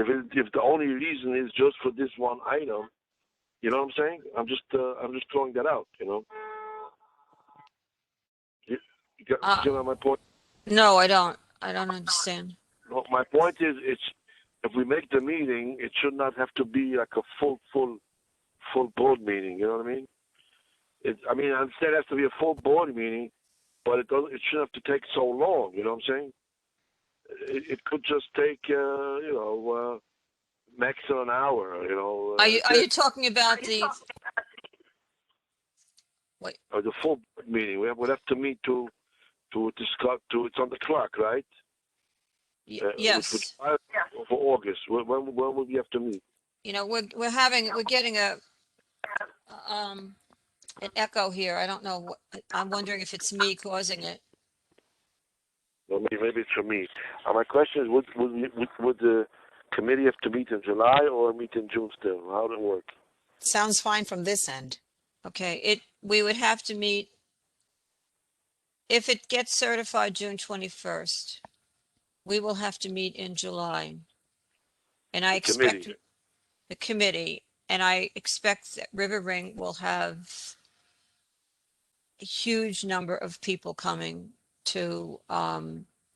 if the only reason is just for this one item, you know what I'm saying? I'm just throwing that out. You know my point. No, I don't. I don't understand. No, my point is, it's if we make the meeting, it should not have to be like a full board meeting. You know what I mean? I mean, I understand it has to be a full board meeting, but it doesn't. It shouldn't have to take so long. You know what I'm saying? It could just take, max an hour. Are you talking about the wait? The full board meeting. We'd have to meet to discuss. It's on the clock, right? Yes. For August. When would we have to meet? We're getting um an echo here. I don't know I'm wondering if it's me causing it. Well, maybe it's for me. My question is, would the committee have to meet in July or meet in June still? How would it work? Sounds fine from this end. Okay, we would have to meet if it gets certified June 21st. We will have to meet in July. And I expect the committee, and I expect that River Ring will have a huge number of people coming to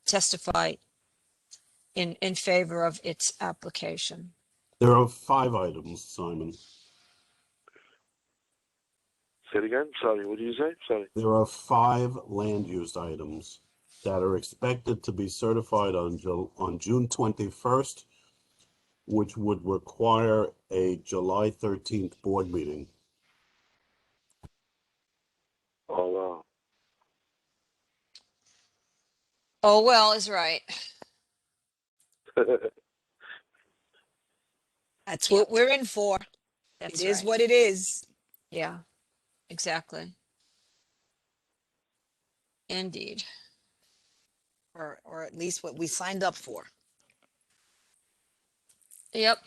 testify in favor of its application. There are 5 items, Simon. Say it again. Sorry, what did you say? Sorry. There are 5 land use items that are expected to be certified on June 21st, which would require a July 13th board meeting. Oh, wow. Oh, well is right. That's what we're in for. That's It is right. what it is. Yeah, exactly. Indeed. Or at least what we signed up for. Yep.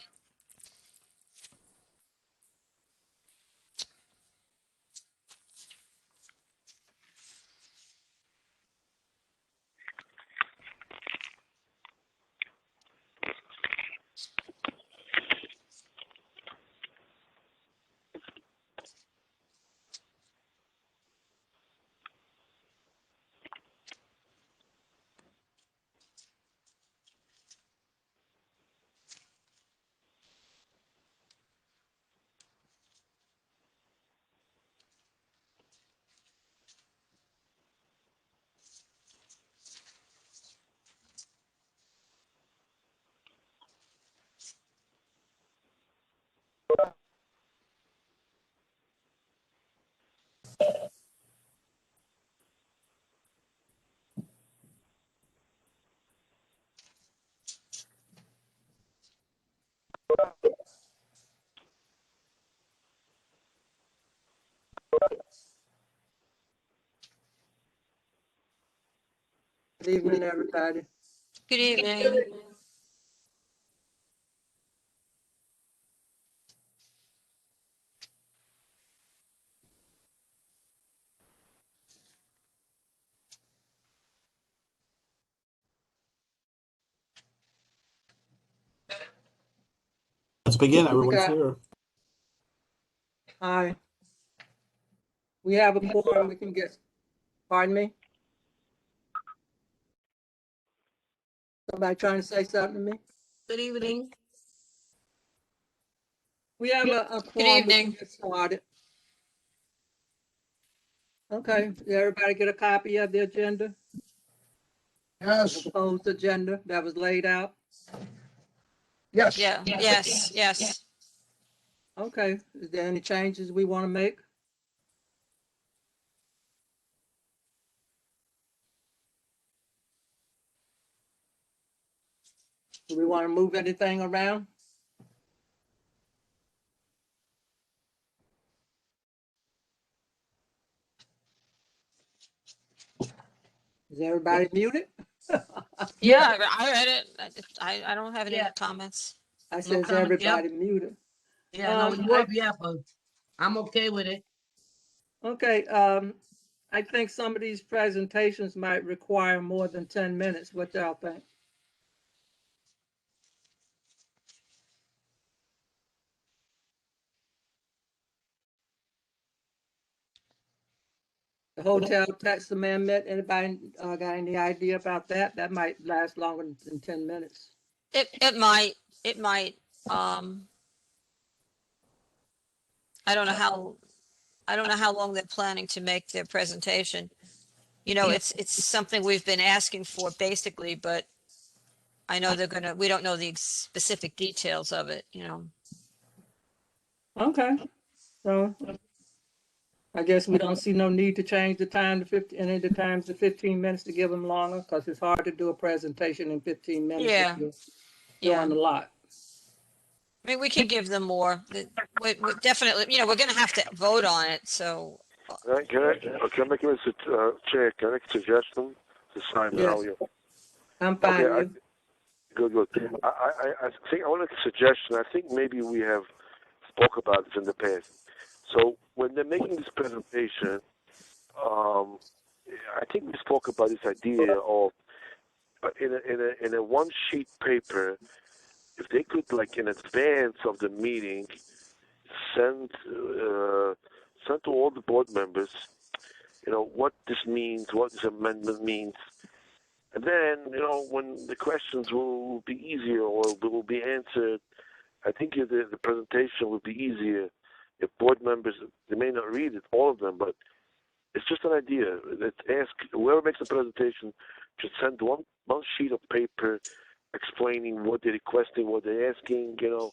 Good evening, everybody. Good evening. Let's begin. We Everyone's got- here. Hi. We have a forum we can get, pardon me? Somebody trying to say something to me? Good evening. We have a Good forum we can evening. get started. Okay, did everybody get a copy of the agenda? Yes, Proposed agenda that was laid out? yes. Yeah, yes. Okay, is there any changes we want to make? Do we want to move anything around? Is everybody muted? Yeah, I read it. I don't have any Yeah. comments. I said, is comment, yep. everybody muted? Yeah, no, I'm okay with it. Okay, I think some of these presentations might require more than 10 minutes. What y'all think? The hotel tax amendment, anybody got any idea about that? That might last longer than 10 minutes. It might, um, I don't know how long they're planning to make their presentation. You know, it's something we've been asking for basically, but I know we don't know the specific details of it, you know. Okay, so I guess we don't see no need to change the time to 50, any of the times to 15 minutes to give them longer, because it's hard to do a presentation in 15 minutes if Yeah, you're yeah. doing a lot. I mean, we can give them more. We definitely, you know, we're gonna have to vote on it, so. Can I make a Chair? Can I make a suggestion to Simon? Yes. How are you? I'm fine. Okay, good. I think I want to make a suggestion. I think maybe we have spoke about this in the past. So when they're making this presentation, I think we spoke about this idea of in a one sheet paper, if they could, like, in advance of the meeting, send to all the board members, you know, what this means, what this amendment means. And then, you know, when the questions will be easier or will be answered, I think the presentation will be easier if board members, they may not read it, all of them, but it's just an idea. Let's ask, whoever makes the presentation should send one sheet of paper explaining what they're requesting, what they're asking, you know,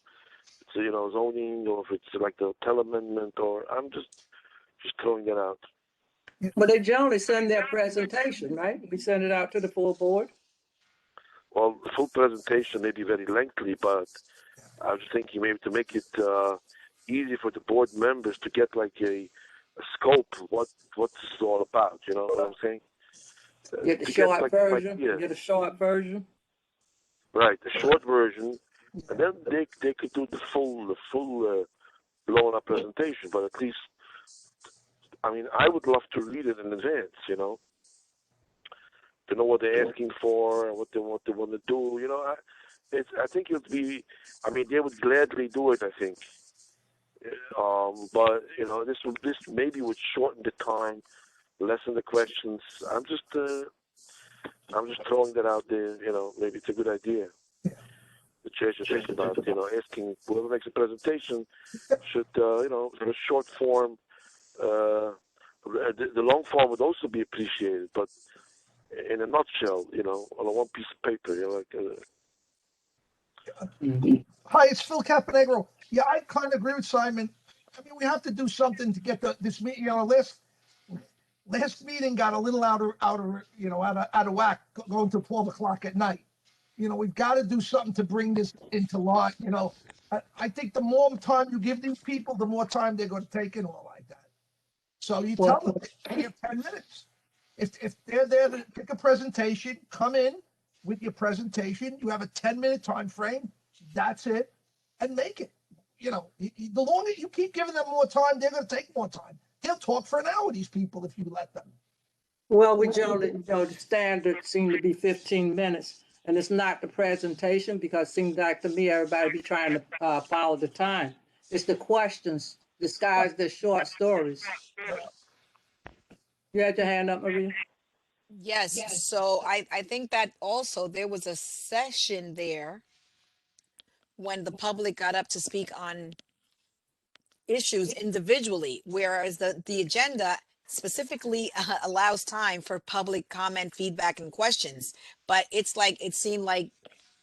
it's, you know, zoning, or if it's like the hotel amendment, or I'm just throwing that out. But they generally send their presentation, right? We send it out to the full board. Well, the full presentation may be very lengthy, but I was thinking maybe to make it easy for the board members to get like a scope of what this is all about. You know what I'm saying? Get the To short like, version. yeah, Get a short version. right, the short version, and then they could do the full blown up presentation. But at least, I mean, I would love to read it in advance. You know, to know what they're asking for and what they want to do. You know, I think it would be. I mean, they would gladly do it. I think. But you know, this maybe would shorten the time, lessen the questions. I'm just throwing that out there. You know, maybe it's a good idea. The chair should think about, you know, asking whoever makes a presentation should, you know, in a short form. The long form would also be appreciated, but in a nutshell, you know, on a one piece of paper, you know, like. Hi, it's Phil Caponegro. Yeah, I kind of agree with Simon. I mean, we have to do something to get this meeting on our list. Last meeting got a little out of whack, going to 12 o'clock at night. You know, we've got to do something to bring this into line. You know, I think the more time you give these people, the more time they're going to take in all like that. So you tell them you have 10 minutes. If they're there to pick a presentation, come in with your presentation. You have a 10-minute time frame. That's it, and make it. You know, the longer you keep giving them more time, they're going to take more time. They'll talk for an hour, these people, if you let them. Well, we generally, you know, the standard seemed to be 15 minutes, and it's not the presentation, because it seems like to me everybody be trying to follow the time. It's the questions disguised as short stories. You had your hand up, Maria? Yes, so I think that also there was a session there when the public got up to speak on issues individually, whereas the agenda specifically allows time for public comment, feedback, and questions. But it's like, it seemed like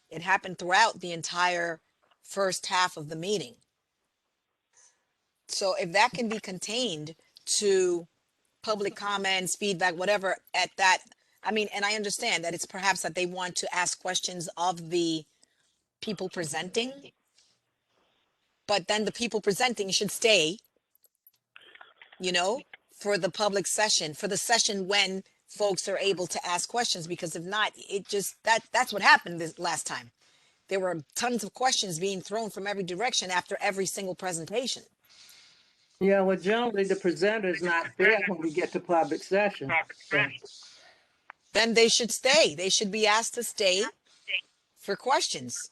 it happened throughout the entire first half of the meeting. So if that can be contained to public comments, feedback, whatever at that, I mean, and I understand that it's perhaps that they want to ask questions of the people presenting, but then the people presenting should stay, you know, for the public session, for the session when folks are able to ask questions, because if not, it just, that's what happened this last time. There were tons of questions being thrown from every direction after every single presentation. Yeah, well, generally the presenter is not there when we get to public session. So, Then they should stay. They should be asked to stay for questions.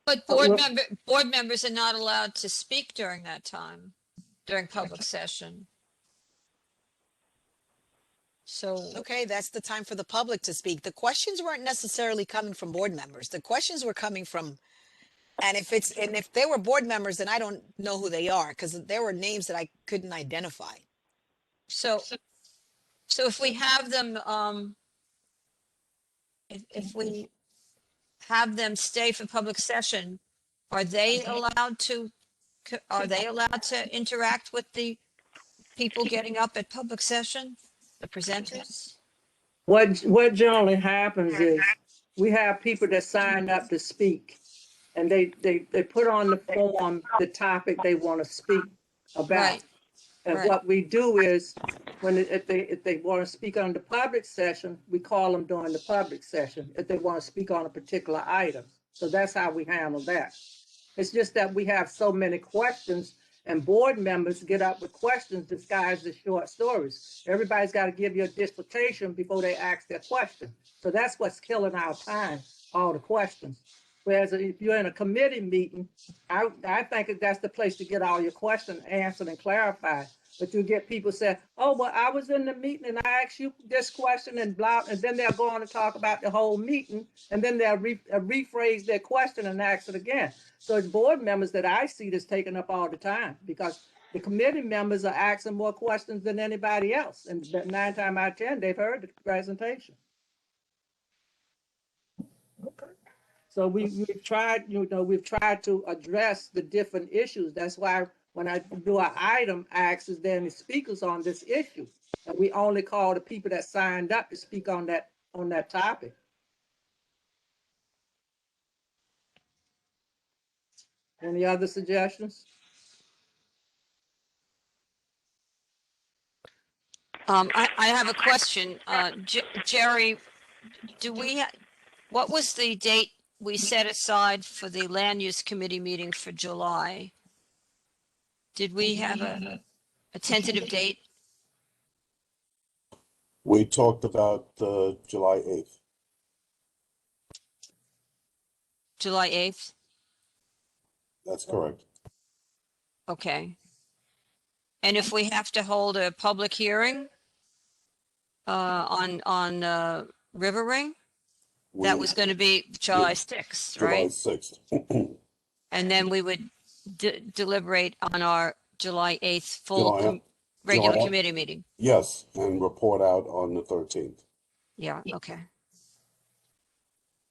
But well, board members are not allowed to speak during that time, during public session. So, Okay, that's the time for the public to speak. The questions weren't necessarily coming from board members. The questions were coming from, and if they were board members, then I don't know who they are because there were names that I couldn't identify. so, so if we have them, if we have them stay for public session, are they allowed to, are they allowed to interact with the people getting up at public session, the presenters? What generally happens is we have people that sign up to speak, and they put on the form the topic they want to speak about. Right, And right. what we do is, if they want to speak on the public session, we call them during the public session, if they want to speak on a particular item. So that's how we handle that. It's just that we have so many questions, and board members get up with questions disguised as short stories. Everybody's got to give you a dissertation before they ask their question. So that's what's killing our time, all the questions. Whereas if you're in a committee meeting, I think that's the place to get all your questions answered and clarified. But you get people say, oh, well, I was in the meeting and I asked you this question and blah, and then they'll go on to talk about the whole meeting, and then they'll rephrase their question and ask it again. So it's board members that I see that's taking up all the time, because the committee members are asking more questions than anybody else. And 9 times out of 10, they've heard the presentation. Okay. So we've tried, we've tried to address the different issues. That's why when I do an item, I ask, is there any speakers on this issue? And we only call the people that signed up to speak on that topic. Any other suggestions? I have a question. Jerry, what was the date we set aside for the land use committee meeting for July? Did we have a tentative date? We talked about July 8th. July 8th? That's correct. Okay. And if we have to hold a public hearing on River Ring, that was going to be July 6th, July right? 6th. And then we would deliberate on our July 8th full regular July- committee meeting. Yes, and report out on the 13th. Yeah, okay.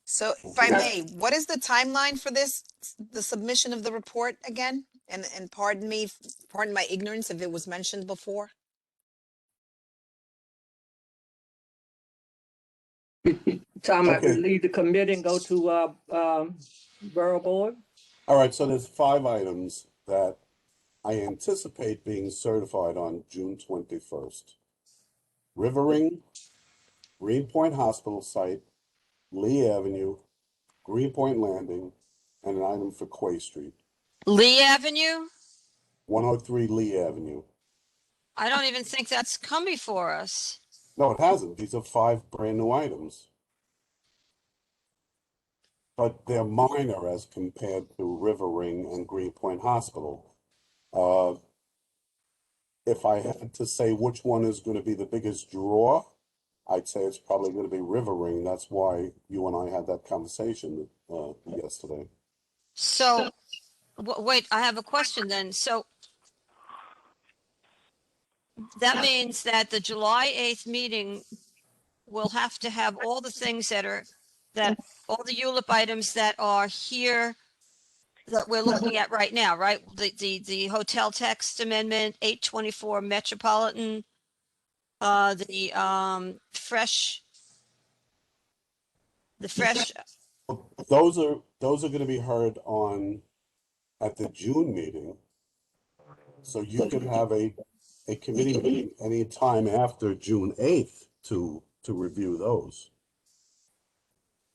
So if I may, what is the timeline for this, the submission of the report again? And pardon my ignorance if it was mentioned before. Talking about Okay. leave the committee and go to borough board? All right, so there's 5 items that I anticipate being certified on June 21st. River Ring, Greenpoint Hospital Site, Lee Avenue, Greenpoint Landing, and an item for Quay Street. Lee Avenue? 103 Lee Avenue. I don't even think that's come before us. No, it hasn't. These are 5 brand new items. But they're minor as compared to River Ring and Greenpoint Hospital. If I had to say which one is going to be the biggest draw, I'd say it's probably going to be River Ring. That's why you and I had that conversation yesterday. So, wait, I have a question then. So that means that the July 8th meeting will have to have all the things that all the ULIP items that are here that we're looking at right now, right? The hotel text amendment, 824 Metropolitan, the fresh. Those are going to be heard at the June meeting. So you could have a committee meeting any time after June 8th to review those.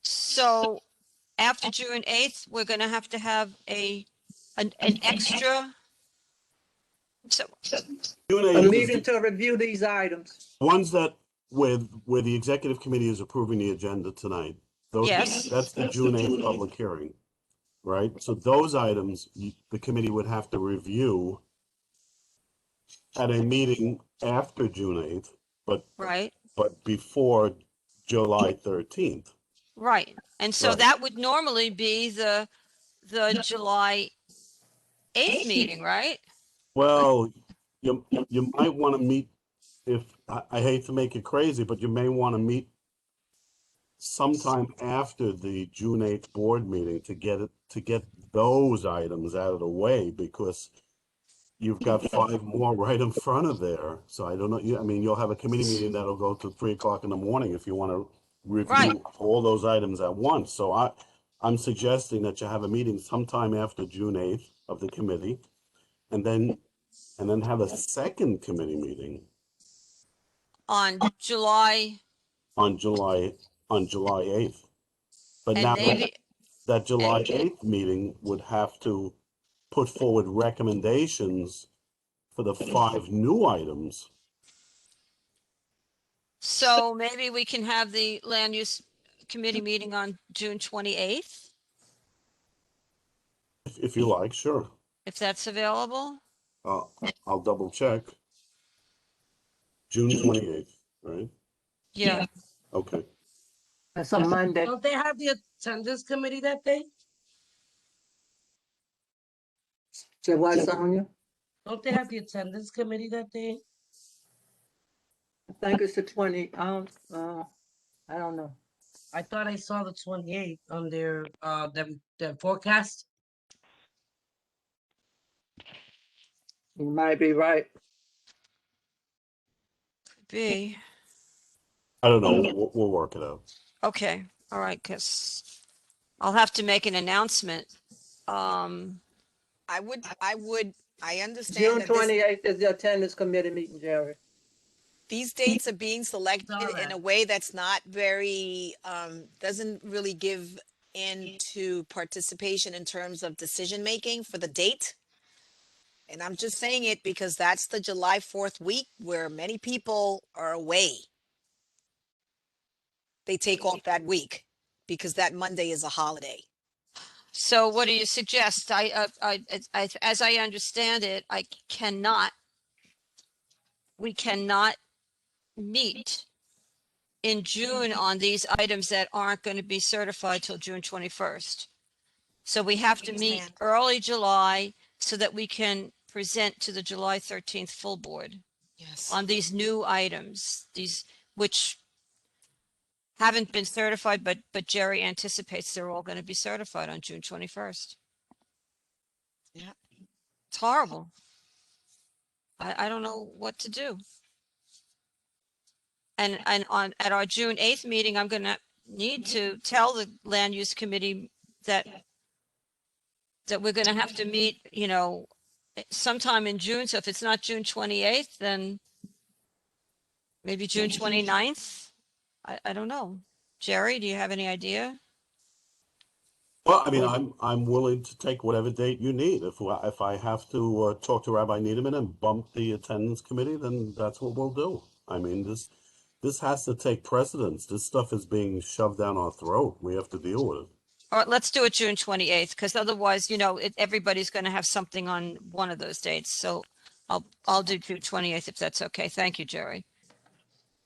So after June 8th, we're going to have an extra. So June A 8th is meeting to review these items. ones that where the executive committee is approving the agenda tonight. Those, Yes. That's the June 8th public hearing, right? So those items, the committee would have to review at a meeting after June 8th, but right. but before July 13th. Right. And so Right. that would normally be the July 8th meeting, right? Well, you might want to meet, if, I hate to make it crazy, but you may want to meet sometime after the June 8th board meeting to get those items out of the way, because you've got 5 more right in front of there. So I don't know, I mean, you'll have a committee meeting that'll go to 3 o'clock in the morning if you want to Right. review all those items at once. So I'm suggesting that you have a meeting sometime after June 8th of the committee, and then have a second committee meeting On July, on July 8th. But and now maybe, that July 8th meeting would have to put forward recommendations for the 5 new items. so maybe we can have the land use committee meeting on June 28th, If you like, sure. if that's available. I'll double check. June 28th, right? Yeah. Okay. That's a Monday. Don't they have the attendance committee that day? So what, Sonia? Don't they have the attendance committee that day? I think it's the 20, I don't know. I thought I saw the 28th on their, their forecast. You might be right. Be, I don't know. We'll work it out. okay, all right, because I'll have to make an announcement. I understand June that this, 28th is the attendance committee meeting, Jerry. these dates are being selected Saw in that. a way that's not very, doesn't really give into participation in terms of decision-making for the date. And I'm just saying it because that's the July 4th week where many people are away. They take off that week because that Monday is a holiday. So what do you suggest? As I understand it, we cannot meet in June on these items that aren't going to be certified till June 21st. So we have to meet Understand. early July so that we can present to the July 13th full board Yes. on these new items, which haven't been certified, but Jerry anticipates they're all going to be certified on June 21st. Yeah. It's horrible. I don't know what to do. And at our June 8th meeting, I'm going to need to tell the land use committee that we're going to have to meet, sometime in June. So if it's not June 28th, then maybe June 29th. I don't know. Jerry, do you have any idea? Well, I mean, I'm willing to take whatever date you need. If I have to talk to Rabbi Needleman and bump the attendance committee, then that's what we'll do. I mean, this has to take precedence. This stuff is being shoved down our throat. We have to deal with it. All right, let's do it June 28th, because otherwise, everybody's going to have something on one of those dates. So I'll do June 28th if that's okay. Thank you, Jerry.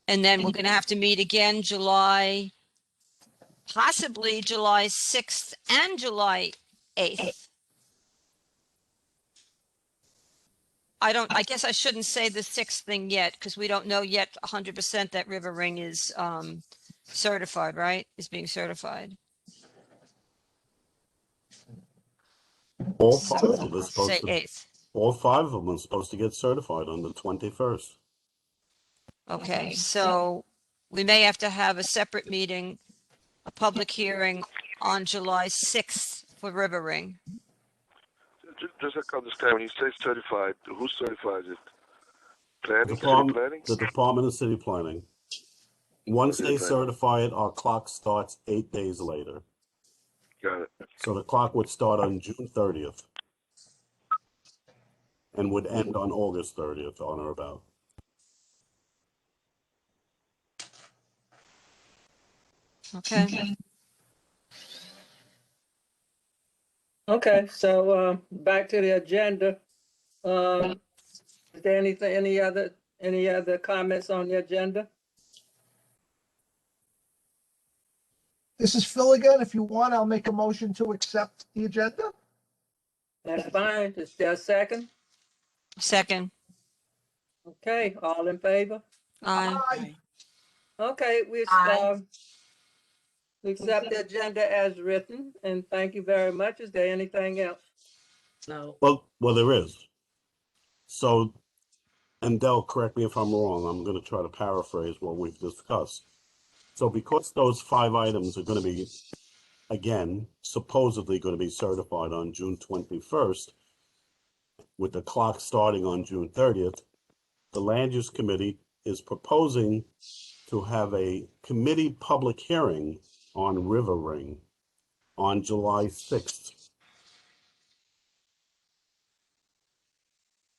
And then we're going to have to meet again possibly July 6th and July 8th. I guess I shouldn't say the 6th thing yet, because we don't know yet 100% that River Ring is certified, right? Is being certified. All 5 of them are supposed Say to. 8th. All 5 of them are supposed to get certified on the 21st. Okay, so we may have to have a separate meeting, a public hearing on July 6th for River Ring. Just like understand, when you say certified, who certifies it? Planning, city planning? The Department of City Planning. Once City they planning. certify it, our clock starts 8 days later. Got it. So the clock would start on June 30th and would end on August 30th, on or about. Okay. Okay, so, back to the agenda. Is there any other comments on the agenda? This is Phil again. If you want, I'll make a motion to accept the agenda. That's fine. Is there a second? Second. Okay, all in favor? Aye. Aye. Okay, Aye. we accept the agenda as written, and thank you very much. Is there anything else? No. Well, there is. So, and Del, correct me if I'm wrong, I'm gonna try to paraphrase what we've discussed. So because those 5 items are gonna be, again, supposedly gonna be certified on June 21st, with the clock starting on June 30th, the Land Use Committee is proposing to have a committee public hearing on River Ring on July 6th.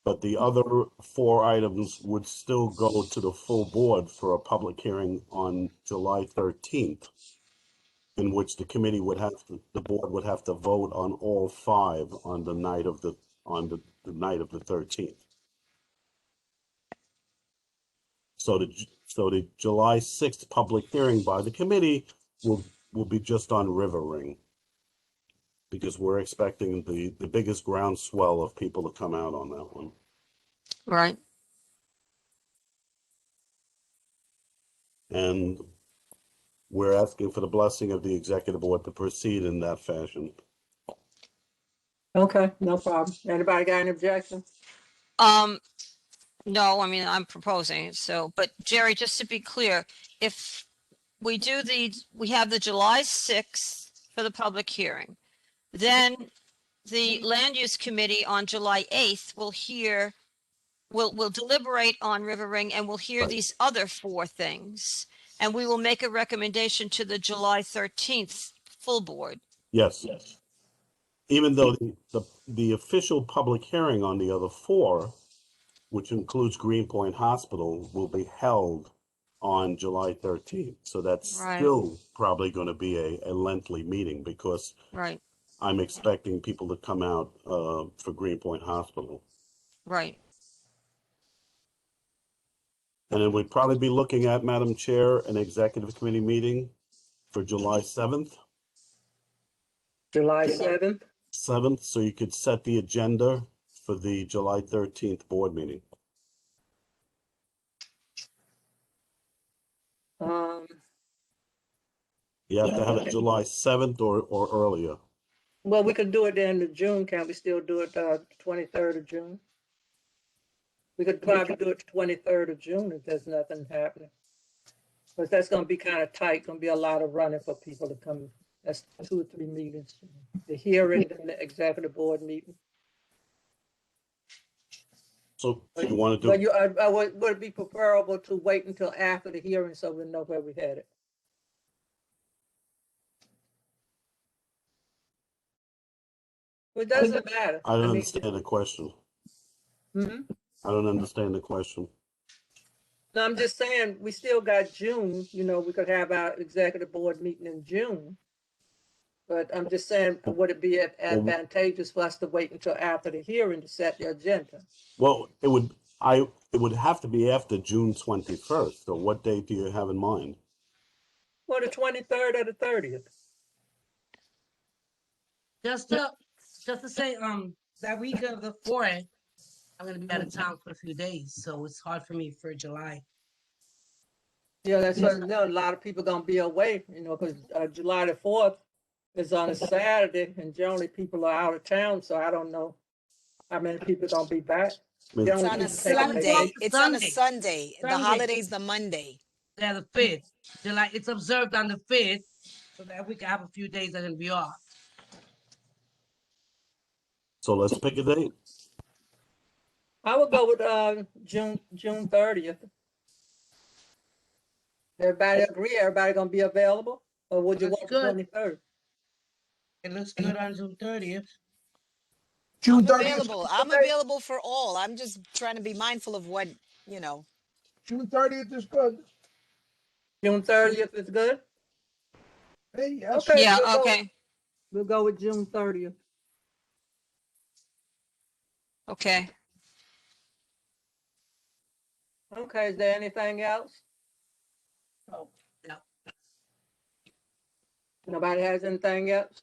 But the other 4 items would still go to the full board for a public hearing on July 13th, in which the committee would have to, the board would have to vote on all 5 on the night of the night of the 13th. So the July 6th public hearing by the committee will be just on River Ring. Because we're expecting the biggest groundswell of people to come out on that one. Right. And we're asking for the blessing of the executive board to proceed in that fashion. Okay, no problem. Anybody got any objection? No, I mean, I'm proposing it, so, but Jerry, just to be clear, if we have the July 6th for the public hearing, then the Land Use Committee on July 8th will deliberate on River Ring and will hear Right. these other 4 things. And we will make a recommendation to the July 13th full board. Yes. Even though the official public hearing on the other 4, which includes Greenpoint Hospital, will be held on July 13th. So that's Right. still probably going to be a lengthy meeting because Right, I'm expecting people to come out for Greenpoint Hospital. right. And then we'd probably be looking at, Madam Chair, an executive committee meeting for July 7th. July 7th? 7th, so you could set the agenda for the July 13th board meeting. You have to have it July 7th or earlier. Well, we could do it in the June. Can we still do it 23rd of June? We could probably do it 23rd of June if there's nothing happening. But that's gonna be kind of tight, gonna be a lot of running for people to come. That's 2 or 3 meetings. The hearing and the executive board meeting. So you want to But do, would it be preferable to wait until after the hearing so we know where we headed? It doesn't matter. I don't mean, understand the question. mhm. I don't understand the question. No, I'm just saying, we still got June, we could have our executive board meeting in June. But I'm just saying, would it be advantageous for us to wait until after the hearing to set the agenda? Well, it would have to be after June 21st. So what date do you have in mind? Well, the 23rd or the 30th? Just to say, that week of the 4th, I'm gonna be out of town for a few days, so it's hard for me for July. Yeah, that's what, a lot of people gonna be away, because July the 4th is on a Saturday, and generally people are out of town, so I don't know how many people gonna be back. I mean, It's Generally, on a people take Sunday. vacation. It's on a Sunday. Sunday. The Sunday. holiday's the Monday. Yeah, the 5th. July, it's observed on the 5th, so that week I have a few days I'm gonna be off. so let's pick a date. I would go with June 30th. Everybody agree? Everybody gonna be available? Or would you That's want the good. 23rd? It looks good on June 30th. June I'm 30th. available. I'm available for all. I'm just trying to be mindful of what, June 30th is good. June 30th is good? Hey, yes. Okay. Yeah, okay, We'll go with June 30th. okay. Okay, is there anything else? Oh, yeah. Nobody has anything else?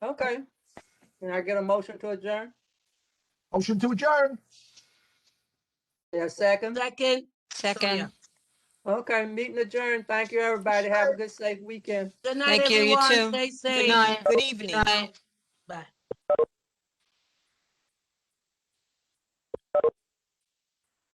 Okay. Can I get a motion to adjourn? Motion to adjourn. Yeah, second? Second. Second. Sonia. Okay, meeting adjourned. Thank you, everybody. Have a good, safe weekend. Good night, Thank you, you everyone. too. Stay Good safe. night. Good evening. Night. Bye.